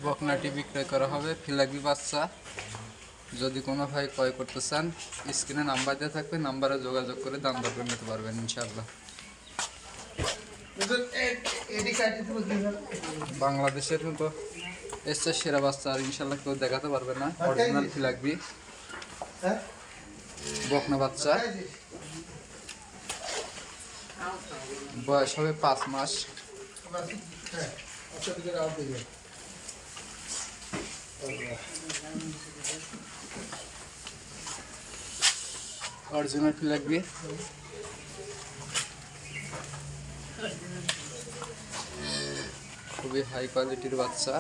বকনাটি বিক্রয় করা হবে ফিলাগি বাচ্চা। যদি কোনো ভাই ক্রয় করতে চান স্ক্রিনে নাম্বার দেওয়া থাকবে, নাম্বারে যোগাযোগ করে দাম দর করে নিতে পারবেন ইনশাআল্লাহ। বাংলাদেশের মতো এসছে সেরা বাচ্চা, আর ইনশাআল্লাহ কেউ দেখাতে পারবে না। অরিজিনাল ফিলাগবি বকনা বাচ্চা, বয়স হবে 5 মাস। অরিজিনাল ফিলাগবি, খুবই হাই কোয়ালিটির বাচ্চা।